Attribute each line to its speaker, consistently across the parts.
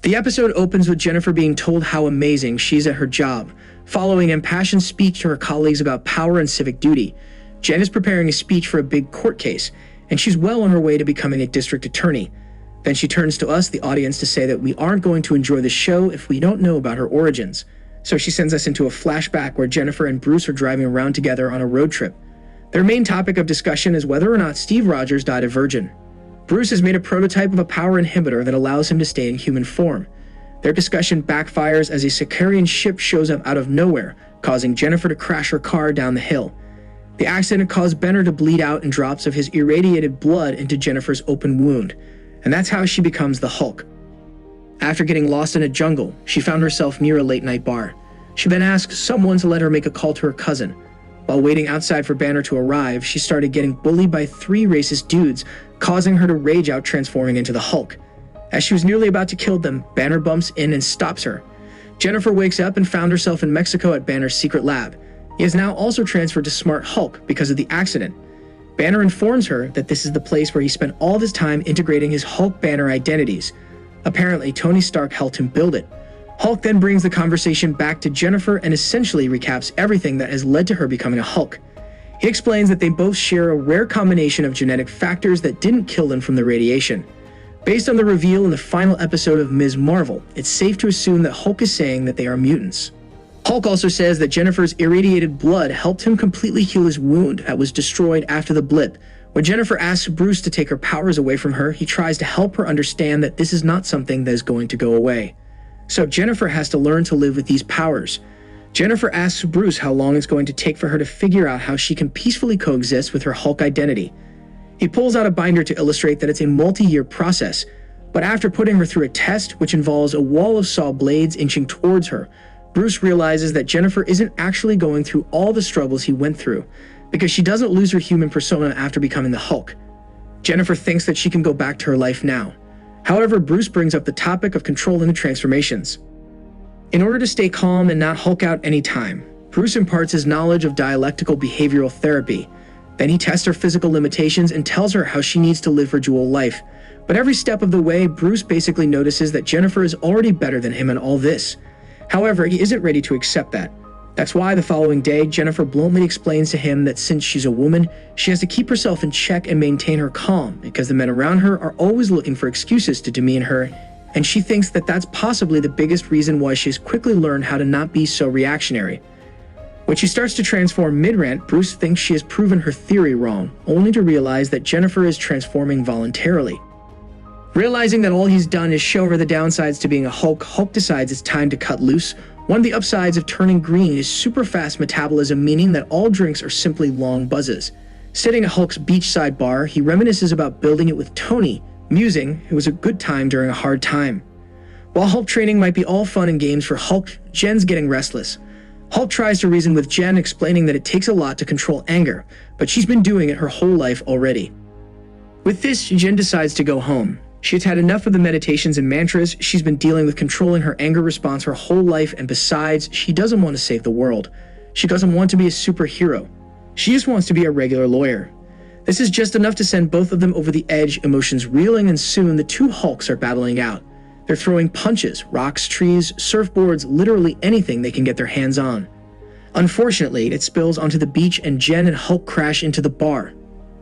Speaker 1: The episode opens with Jennifer being told how amazing she's at her job, following an impassioned speech to her colleagues about power and civic duty. Jen is preparing a speech for a big court case, and she's well on her way to becoming a district attorney. Then she turns to us, the audience, to say that we aren't going to enjoy the show if we don't know about her origins. So she sends us into a flashback where Jennifer and Bruce are driving around together on a road trip. Their main topic of discussion is whether or not Steve Rogers died a virgin. Bruce has made a prototype of a power inhibitor that allows him to stay in human form. Their discussion backfires as a Sicarian ship shows up out of nowhere, causing Jennifer to crash her car down the hill. The accident caused Benner to bleed out in drops of his irradiated blood into Jennifer's open wound, and that's how she becomes the Hulk. After getting lost in a jungle, she found herself near a late-night bar. She then asked someone to let her make a call to her cousin. While waiting outside for Banner to arrive, she started getting bullied by 3 racist dudes, causing her to rage out, transforming into the Hulk. As she was nearly about to kill them, Banner bumps in and stops her. Jennifer wakes up and found herself in Mexico at Banner's secret lab. He is now also transferred to Smart Hulk because of the accident. Banner informs her that this is the place where he spent all of his time integrating his Hulk-Banner identities. Apparently, Tony Stark helped him build it. Hulk then brings the conversation back to Jennifer and essentially recaps everything that has led to her becoming a Hulk. He explains that they both share a rare combination of genetic factors that didn't kill them from the radiation. Based on the reveal in the final episode of Ms. Marvel, it's safe to assume that Hulk is saying that they are mutants. Hulk also says that Jennifer's irradiated blood helped him completely heal his wound that was destroyed after the blip. When Jennifer asks Bruce to take her powers away from her, he tries to help her understand that this is not something that is going to go away. So Jennifer has to learn to live with these powers. Jennifer asks Bruce how long it's going to take for her to figure out how she can peacefully coexist with her Hulk identity. He pulls out a binder to illustrate that it's a multi-year process, but after putting her through a test which involves a wall of saw blades inching towards her, Bruce realizes that Jennifer isn't actually going through all the struggles he went through, because she doesn't lose her human persona after becoming the Hulk. Jennifer thinks that she can go back to her life now. However, Bruce brings up the topic of controlling the transformations. In order to stay calm and not Hulk out anytime, Bruce imparts his knowledge of dialectical behavioral therapy. Then he tests her physical limitations and tells her how she needs to live her dual life. But every step of the way, Bruce basically notices that Jennifer is already better than him in all this. However, he isn't ready to accept that. That's why the following day, Jennifer bluntly explains to him that since she's a woman, she has to keep herself in check and maintain her calm because the men around her are always looking for excuses to demean her, and she thinks that that's possibly the biggest reason why she's quickly learned how to not be so reactionary. When she starts to transform mid-rant, Bruce thinks she has proven her theory wrong, only to realize that Jennifer is transforming voluntarily. Realizing that all he's done is show her the downsides to being a Hulk, Hulk decides it's time to cut loose. One of the upsides of turning green is super fast metabolism, meaning that all drinks are simply long buzzes. Sitting at Hulk's beachside bar, he reminisces about building it with Tony, musing it was a good time during a hard time. While Hulk training might be all fun and games for Hulk, Jen's getting restless. Hulk tries to reason with Jen, explaining that it takes a lot to control anger, but she's been doing it her whole life already. With this, Jen decides to go home. She has had enough of the meditations and mantras. She's been dealing with controlling her anger response her whole life, and besides, she doesn't want to save the world. She doesn't want to be a superhero. She just wants to be a regular lawyer. This is just enough to send both of them over the edge, emotions reeling, and soon the two Hulks are battling out. They're throwing punches, rocks, trees, surfboards, literally anything they can get their hands on. Unfortunately, it spills onto the beach and Jen and Hulk crash into the bar.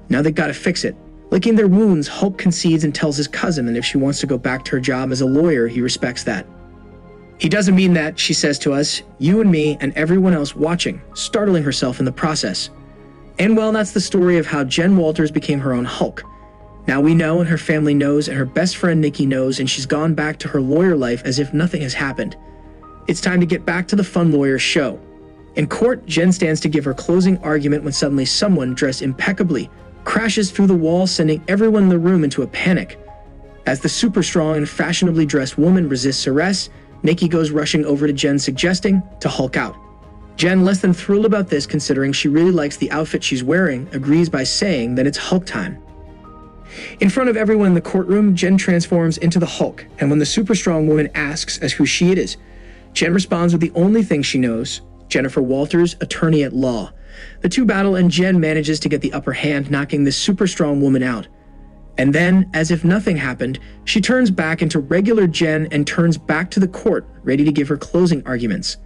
Speaker 1: Now they've got to fix it. Licking their wounds, Hulk concedes and tells his cousin that if she wants to go back to her job as a lawyer, he respects that. He doesn't mean that, she says to us, you and me and everyone else watching, startling herself in the process. And well, that's the story of how Jen Walters became her own Hulk. Now we know, and her family knows, and her best friend Nikki knows, and she's gone back to her lawyer life as if nothing has happened. It's time to get back to the fun lawyer show. In court, Jen stands to give her closing argument when suddenly someone, dressed impeccably, crashes through the wall, sending everyone in the room into a panic. As the super strong and fashionably dressed woman resists arrest, Nikki goes rushing over to Jen, suggesting to Hulk out. Jen, less than thrilled about this considering she really likes the outfit she's wearing, agrees by saying that it's Hulk time. In front of everyone in the courtroom, Jen transforms into the Hulk, and when the super strong woman asks as who she is, Jen responds with the only thing she knows, Jennifer Walters, attorney at law. The two battle and Jen manages to get the upper hand, knocking this super strong woman out. And then, as if nothing happened, she turns back into regular Jen and turns back to the court, ready to give her closing arguments.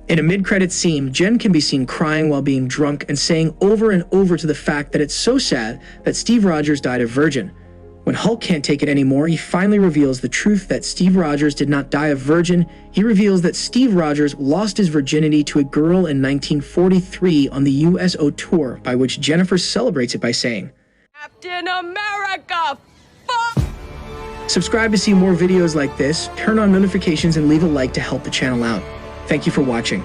Speaker 1: In a mid-credits scene, Jen can be seen crying while being drunk and saying over and over to the fact that it's so sad that Steve Rogers died a virgin. When Hulk can't take it anymore, he finally reveals the truth that Steve Rogers did not die a virgin. He reveals that Steve Rogers lost his virginity to a girl in 1943 on the USO tour, by which Jennifer celebrates it by saying,
Speaker 2: Captain America, fuck!
Speaker 1: Subscribe to see more videos like this, turn on notifications, and leave a like to help the channel out. Thank you for watching.